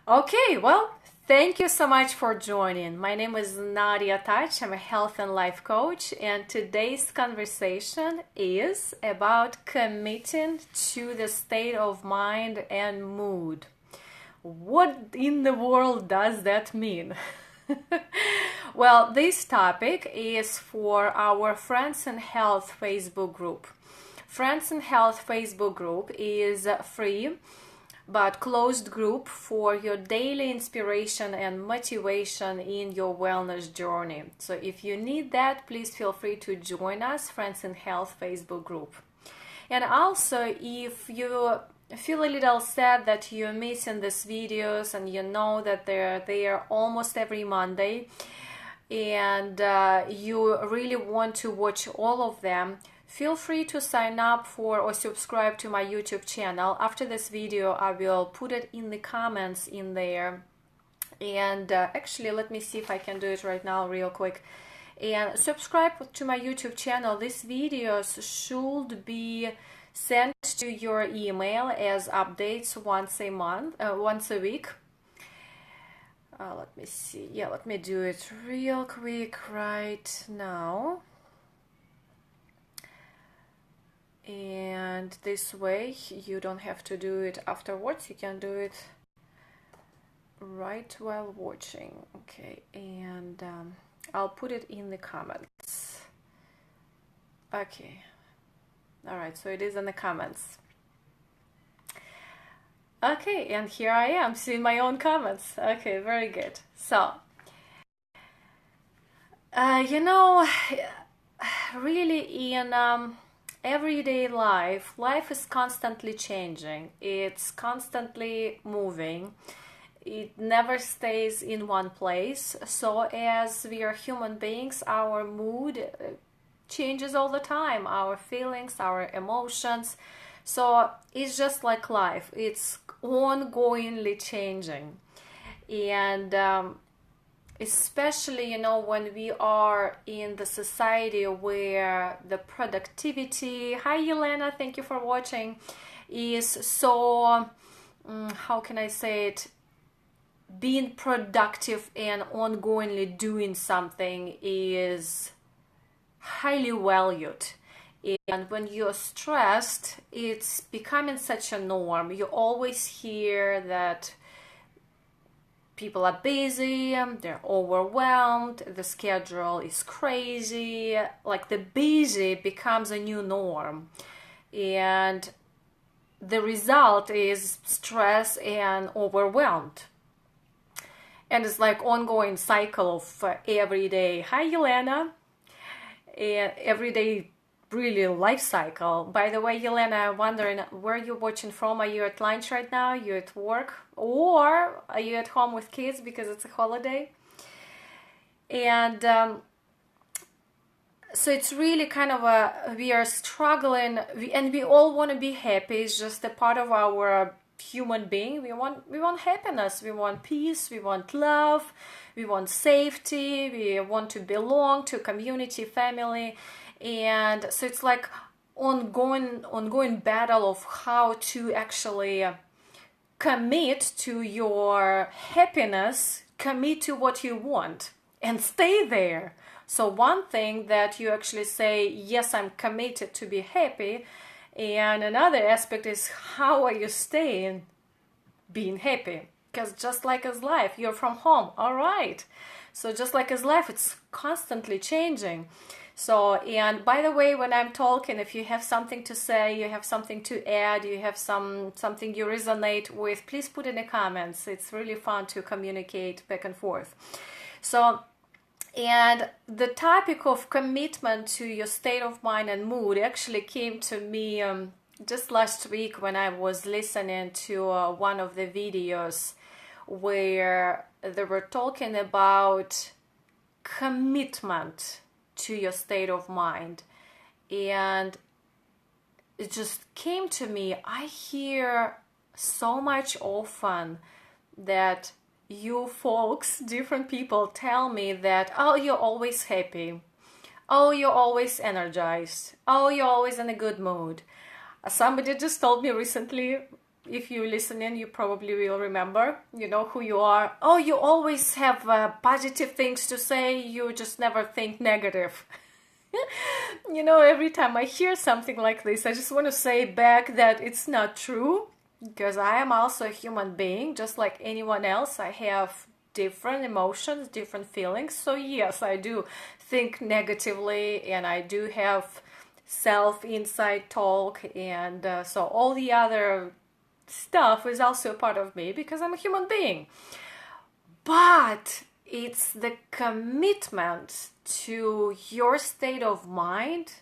Okay, well, thank you so much for joining. My name is Nadya. I'm a health and life coach, and today's conversation is about committing to the state of mind and mood. What in the world does that mean? Well, this topic is for our Friends in Health Facebook group. Friends in Health Facebook group is free but closed group for your daily inspiration and motivation in your wellness journey. So if you need that, please feel free to join us, Friends in Health Facebook group. And also, if you feel a little sad that you're missing these videos and you know that they're there almost every Monday, and you really want to watch all of them, feel free to sign up for or subscribe to my YouTube channel. After this video, I will put it in the comments in there. And actually, let me see if I can do it right now real quick. And subscribe to my YouTube channel. These videos should be sent to your email as updates once a week. Let me see. Yeah, let me do it real quick right now. And this way you don't have to do it afterwards. You can do it right while watching. Okay, and I'll put it in the comments. Okay. All right, so it is in the comments. Okay, and here I am seeing my own comments. Okay, very good. So, really in everyday life is constantly changing. It's constantly moving. It never stays in one place. So as we are human beings, our mood changes all the time. Our feelings, our emotions. So it's just like life. It's ongoingly changing. And especially, when we are in the society where the productivity, hi Yelena, thank you for watching, is so, how can I say it, being productive and ongoingly doing something is highly valued. And when you're stressed, it's becoming such a norm. You always hear that people are busy, they're overwhelmed, the schedule is crazy. Like the busy becomes a new norm. And the result is stress and overwhelmed. And it's like ongoing cycle of everyday, hi Yelena, everyday really life cycle. By the way, Yelena, I'm wondering where you're watching from. Are you at lunch right now? Are you at work? Or are you at home with kids because it's a holiday? And so it's really kind of we are struggling, and we all want to be happy. It's just a part of our human being. We want happiness, we want peace, we want love, we want safety, we want to belong to community, family. And so it's like ongoing battle of how to actually commit to your happiness, commit to what you want, and stay there. So one thing that you actually say, yes, I'm committed to be happy, and another aspect is how are you staying being happy? Because just like as life, you're from home, all right. So just like as life, it's constantly changing. So, and by the way, when I'm talking, if you have something to say, you have something to add, you have something you resonate with, please put in the comments. It's really fun to communicate back and forth. So, and the topic of commitment to your state of mind and mood actually came to me just last week when I was listening to one of the videos where they were talking about commitment to your state of mind. And it just came to me, I hear so much often that you folks, different people, tell me that, oh, you're always happy, oh, you're always energized, oh, you're always in a good mood. Somebody just told me recently, If you're listening, you probably will remember, you know who you are. Oh, you always have positive things to say, you just never think negative. You know, every time I hear something like this, I just want to say back that it's not true, because I am also a human being, just like anyone else. I have different emotions, different feelings. So yes, I do think negatively, and I do have self-inside talk, and so all the other stuff is also a part of me because I'm a human being. But it's the commitment to your state of mind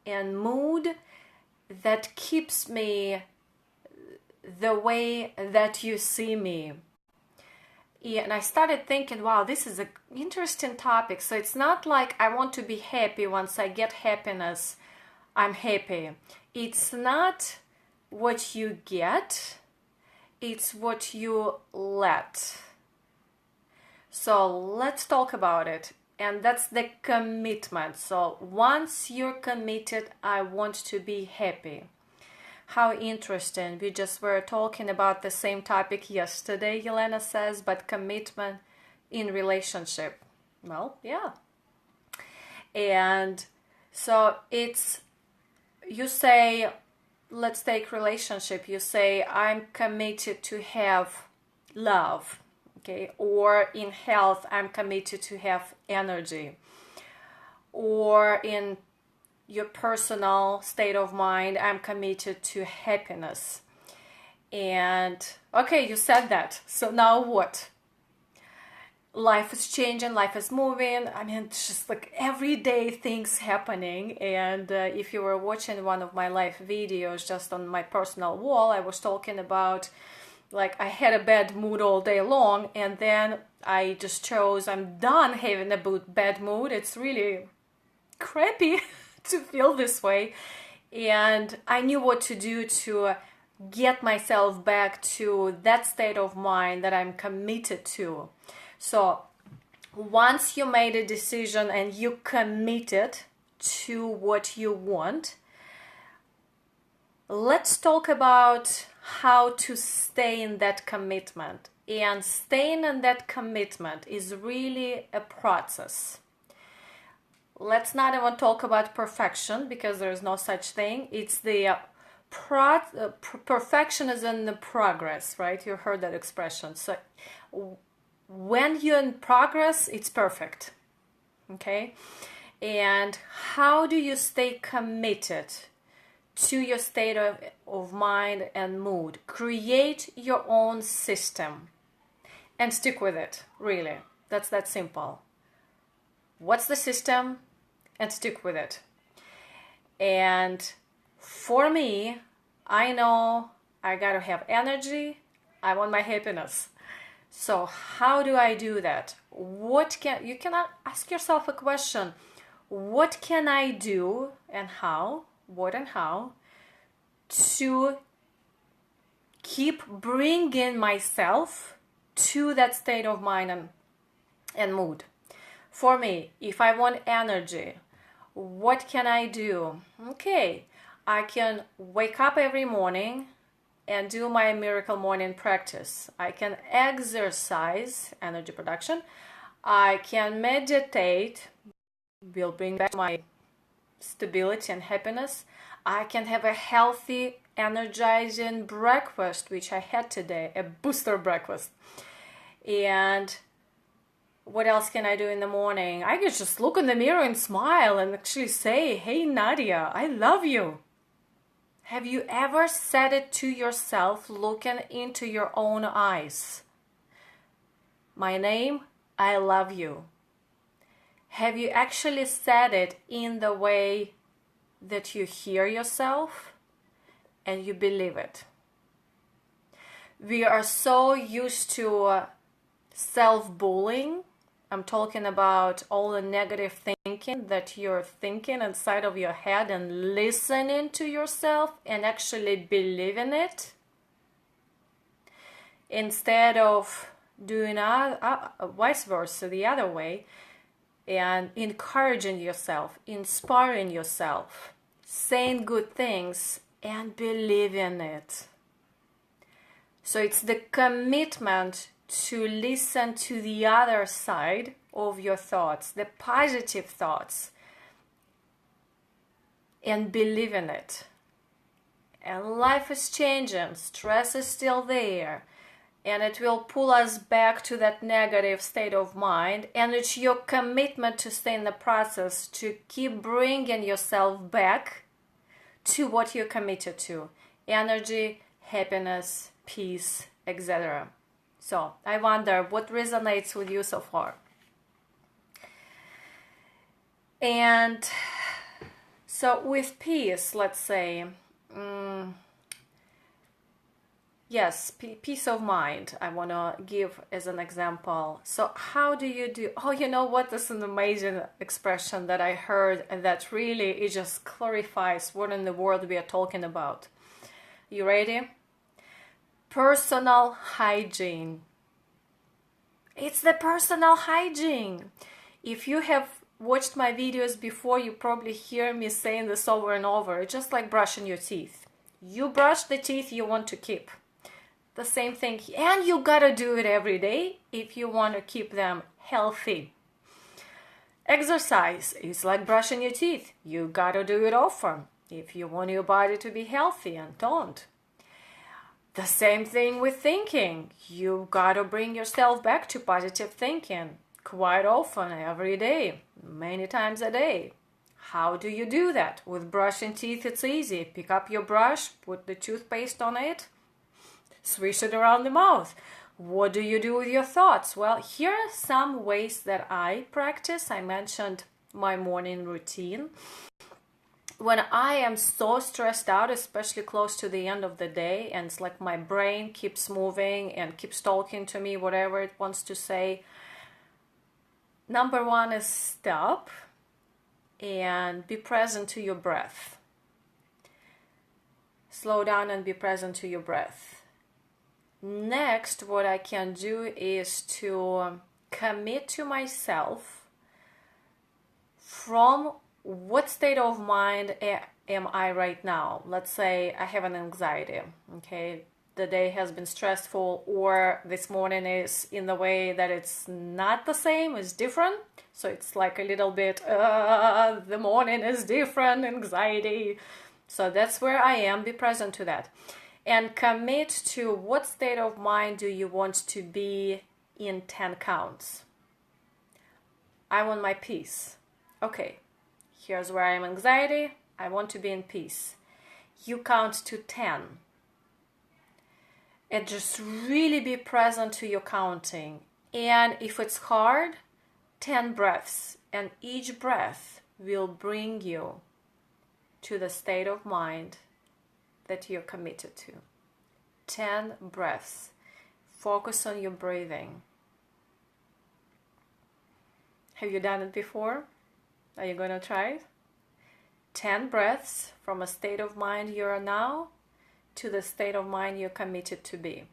and mood that keeps me the way that you see me. Yeah, and I started thinking, wow, this is an interesting topic. So it's not like I want to be happy. Once I get happiness, I'm happy. It's not what you get, it's what you let. So let's talk about it. And that's the commitment. So once you're committed, I want to be happy. How interesting. We just were talking about the same topic yesterday, Yelena says, but commitment in relationship. Well, yeah. And so it's, you say, let's take relationship. You say, I'm committed to have love. Okay, or in health, I'm committed to have energy. Or in your personal state of mind, I'm committed to happiness. And okay, you said that. So now what? Life is changing, life is moving. I mean, it's just like everyday things happening. And if you were watching one of my live videos just on my personal wall, I was talking about, like, I had a bad mood all day long, and then I just chose, I'm done having a bad mood. It's really crappy to feel this way. And I knew what to do to get myself back to that state of mind that I'm committed to. So once you made a decision and you committed to what you want, let's talk about how to stay in that commitment. And staying in that commitment is really a process. Let's not even talk about perfection, because there is no such thing. It's the perfection is in the progress, right? You heard that expression. So when you're in progress, it's perfect. Okay? And how do you stay committed to your state of mind and mood? Create your own system and stick with it, really. That's that simple. What's the system? And stick with it. And for me, I know I gotta have energy. I want my happiness. So how do I do that? You cannot ask yourself a question. What can I do and how? What and how? To keep bringing myself to that state of mind and mood. For me, if I want energy, what can I do? Okay, I can wake up every morning and do my miracle morning practice. I can exercise, energy production. I can meditate, will bring back my stability and happiness. I can have a healthy, energizing breakfast, which I had today, a booster breakfast. And what else can I do in the morning? I can just look in the mirror and smile and actually say, hey, Nadya, I love you. Have you ever said it to yourself looking into your own eyes? My name, I love you. Have you actually said it in the way that you hear yourself and you believe it? We are so used to self-bullying. I'm talking about all the negative thinking that you're thinking inside of your head and listening to yourself and actually believing it, instead of doing vice versa, the other way, and encouraging yourself, inspiring yourself, saying good things and believing it. So it's the commitment to listen to the other side of your thoughts, the positive thoughts, and believe in it. And life is changing, stress is still there, and it will pull us back to that negative state of mind. And it's your commitment to stay in the process, to keep bringing yourself back to what you're committed to: energy, happiness, peace, etc. So I wonder what resonates with you so far. And so with peace, let's say, yes, peace of mind, I want to give as an example. So how do you do? Oh, you know what? This is an amazing expression that I heard, and that really, it just clarifies what in the world we are talking about. You ready? Personal hygiene. It's the personal hygiene. If you have watched my videos before, you probably hear me saying this over and over. It's just like brushing your teeth. You brush the teeth you want to keep. The same thing, and you gotta do it every day if you want to keep them healthy. Exercise is like brushing your teeth. You gotta do it often if you want your body to be healthy and toned. The same thing with thinking. You gotta bring yourself back to positive thinking quite often, every day, many times a day. How do you do that? With brushing teeth, it's easy. Pick up your brush, put the toothpaste on it, swish it around the mouth. What do you do with your thoughts? Well, here are some ways that I practice. I mentioned my morning routine. When I am so stressed out, especially close to the end of the day, and it's like my brain keeps moving and keeps talking to me, whatever it wants to say, number one is stop and be present to your breath. Slow down and be present to your breath. Next, what I can do is to commit to myself from what state of mind am I right now. Let's say I have an anxiety, okay? The day has been stressful, or this morning is in the way that it's not the same, it's different. So it's like a little bit, the morning is different, anxiety. So that's where I am, be present to that. And commit to what state of mind do you want to be in 10 counts. I want my peace. Okay, here's where I am anxiety. I want to be in peace. You count to 10. And just really be present to your counting. And if it's hard, 10 breaths. And each breath will bring you to the state of mind that you're committed to. 10 breaths. Focus on your breathing. Have you done it before? Are you going to try it? 10 breaths from a state of mind you are now to the state of mind you're committed to be.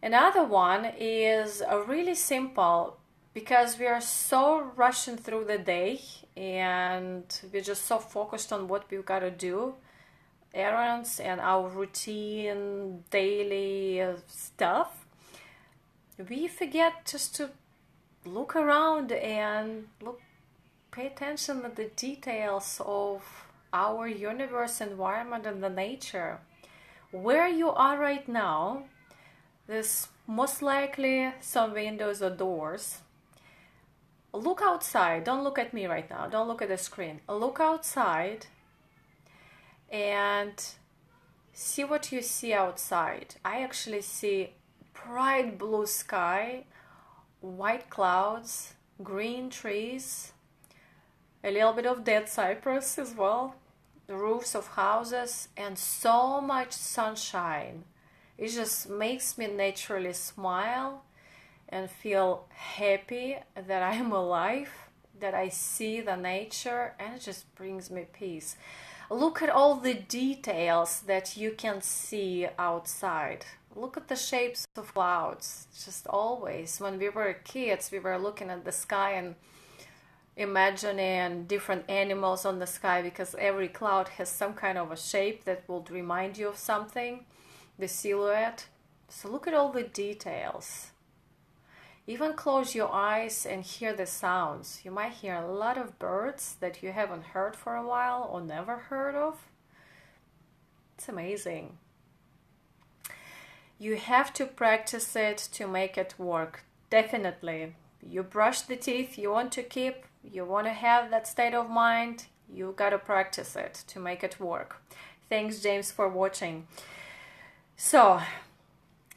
Another one is really simple, because we are so rushing through the day and we're just so focused on what we've got to do, errands and our routine daily stuff, we forget just to look around and pay attention to the details of our universe, environment, and the nature. Where you are right now, there's most likely some windows or doors. Look outside. Don't look at me right now. Don't look at the screen. Look outside and see what you see outside. I actually see bright blue sky, white clouds, green trees, a little bit of dead cypress as well, the roofs of houses, and so much sunshine. It just makes me naturally smile and feel happy that I am alive, that I see the nature, and it just brings me peace. Look at all the details that you can see outside. Look at the shapes of clouds. Just always, when we were kids, we were looking at the sky and imagining different animals on the sky, because every cloud has some kind of a shape that will remind you of something. the silhouette. So look at all the details. Even close your eyes and hear the sounds. You might hear a lot of birds that you haven't heard for a while or never heard of. It's amazing. You have to practice it to make it work. Definitely. You brush the teeth, you want to keep, you want to have that state of mind, you got to practice it to make it work. Thanks, James, for watching. So,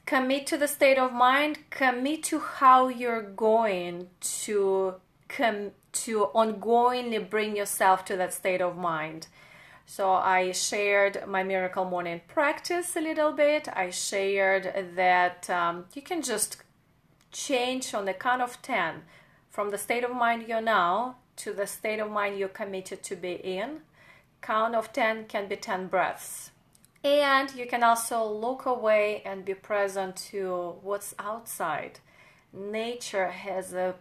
commit to the state of mind, commit to how you're going to ongoingly bring yourself to that state of mind. So I shared my miracle morning practice a little bit. I shared that you can just change on the count of 10 from the state of mind you're now to the state of mind you're committed to be in. Count of 10 can be 10 breaths. And you can also look away and be present to what's outside. Nature has a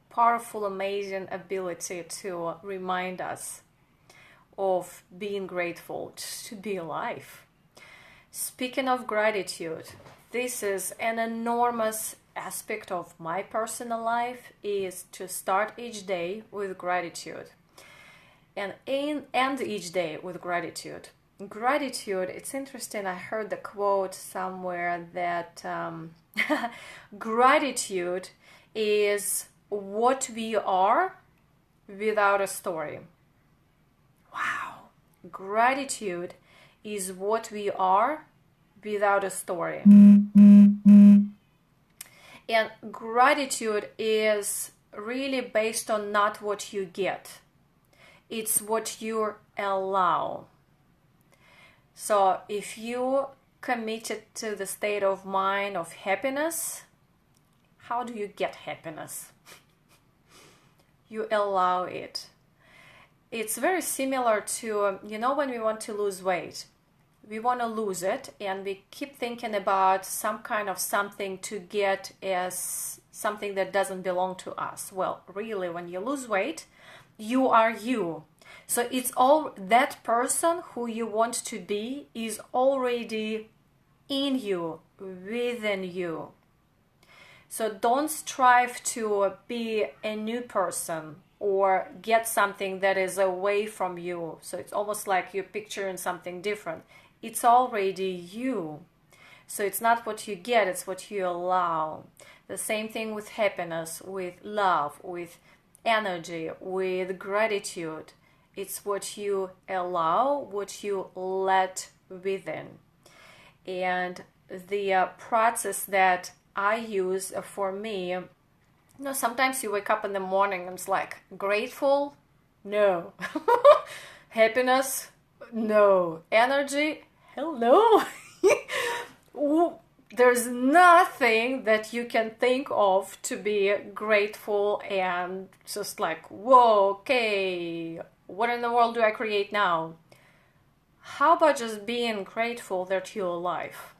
powerful, amazing ability to remind us of being grateful, just to be alive. Speaking of gratitude, this is an enormous aspect of my personal life, is to start each day with gratitude and end each day with gratitude. Gratitude, it's interesting, I heard the quote somewhere that gratitude is what we are without a story. Wow. Gratitude is what we are without a story. And gratitude is really based on not what you get. It's what you allow. So if you committed to the state of mind of happiness, how do you get happiness? You allow it. It's very similar to, when we want to lose weight. We want to lose it and we keep thinking about some kind of something to get as something that doesn't belong to us. Well, really, when you lose weight, you are you. So it's all that person who you want to be is already in you, within you. So don't strive to be a new person or get something that is away from you. So it's almost like you're picturing something different. It's already you. So it's not what you get, it's what you allow. The same thing with happiness, with love, with energy, with gratitude. It's what you allow, what you let within. And the process that I use for me, sometimes you wake up in the morning and it's like, grateful? No. Happiness? No. Energy? Hell no. There's nothing that you can think of to be grateful and just like, whoa, okay, what in the world do I create now? How about just being grateful that you're alive?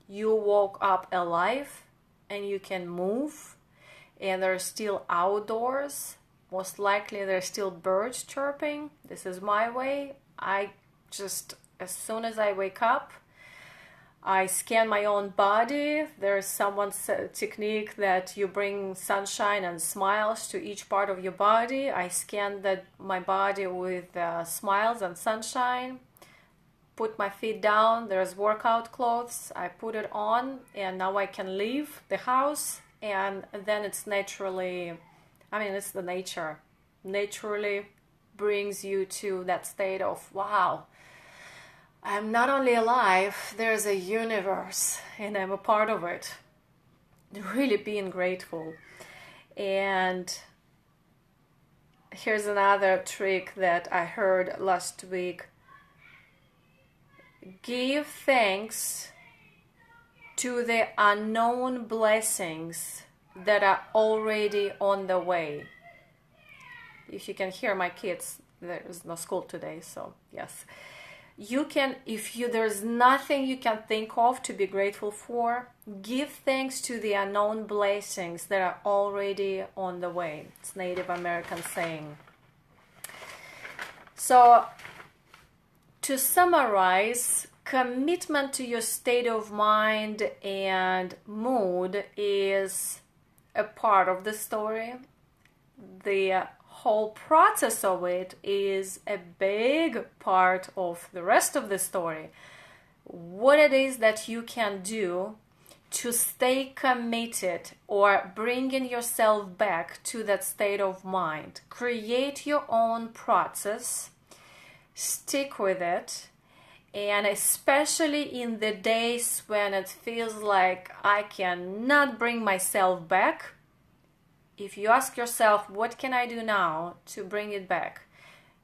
You woke up alive and you can move and they're still outdoors. Most likely there's still birds chirping. This is my way. As soon as I wake up, I scan my own body. There's someone's technique that you bring sunshine and smiles to each part of your body. I scan my body with smiles and sunshine. Put my feet down. There's workout clothes. I put it on and now I can leave the house. And then it's naturally, it's the nature. Naturally brings you to that state of, wow, I'm not only alive, there's a universe and I'm a part of it. Really being grateful. And here's another trick that I heard last week. Give thanks to the unknown blessings that are already on the way. If you can hear my kids, there is no school today, so yes. You can, there's nothing you can think of to be grateful for, give thanks to the unknown blessings that are already on the way. It's Native American saying. So, to summarize, Commitment to your state of mind and mood is a part of the story. The whole process of it is a big part of the rest of the story. What it is that you can do to stay committed or bringing yourself back to that state of mind. Create your own process, stick with it, and especially in the days when it feels like I cannot bring myself back, if you ask yourself, what can I do now to bring it back?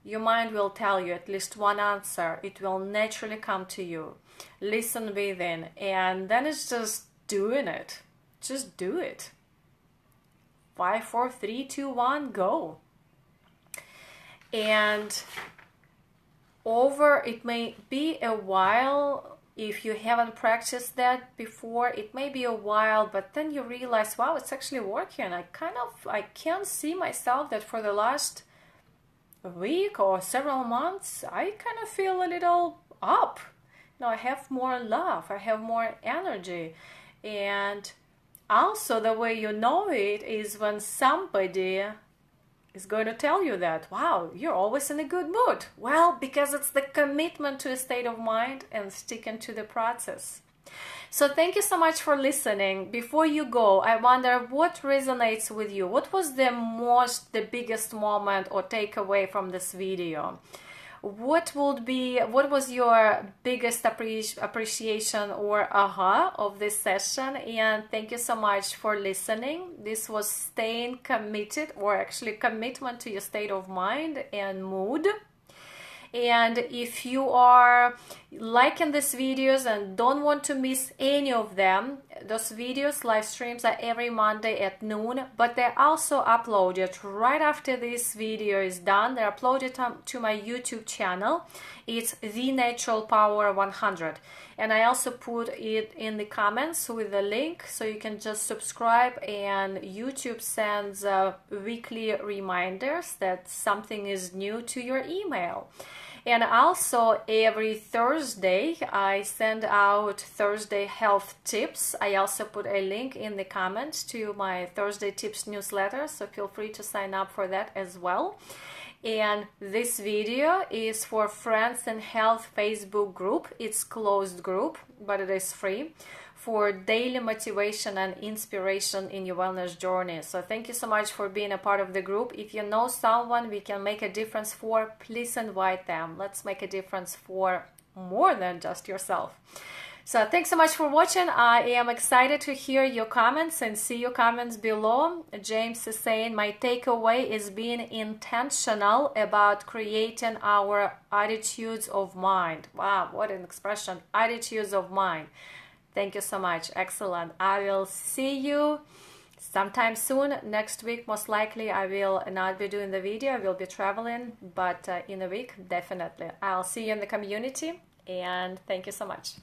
Your mind will tell you at least one answer. It will naturally come to you. Listen within, and then it's just doing it. Just do it. 5, 4, 3, 2, 1, go. And it may be a while. If you haven't practiced that before, it may be a while, but then you realize, wow, it's actually working. I can see myself that for the last week or several months, I kind of feel a little up. I have more love, I have more energy. And also the way you know it is when somebody is going to tell you that, wow, you're always in a good mood. Well, because it's the commitment to a state of mind and sticking to the process. So thank you so much for listening. Before you go, I wonder what resonates with you. What was the biggest moment or takeaway from this video? What was your biggest appreciation or aha of this session? And thank you so much for listening. This was staying committed, or actually commitment to your state of mind and mood. And if you are liking these videos and don't want to miss any of them, those videos, live streams are every Monday at noon, but they're also uploaded right after this video is done. They're uploaded to my YouTube channel. It's The Natural Power 100. And I also put it in the comments with the link, so you can just subscribe, and YouTube sends weekly reminders that something is new to your email. And also every Thursday I send out Thursday health tips. I also put a link in the comments to my Thursday tips newsletter, so feel free to sign up for that as well. And this video is for Friends in Health Facebook group. It's closed group, but it is free, for daily motivation and inspiration in your wellness journey. So thank you so much for being a part of the group. If you know someone we can make a difference for, please invite them. Let's make a difference for more than just yourself. So thanks so much for watching. I am excited to hear your comments and see your comments below. James is saying, my takeaway is being intentional about creating our attitudes of mind. Wow, what an expression, attitudes of mind. Thank you so much. Excellent. I will see you sometime soon. Next week, most likely, I will not be doing the video. I will be traveling, but in a week, definitely. I'll see you in the community, and thank you so much.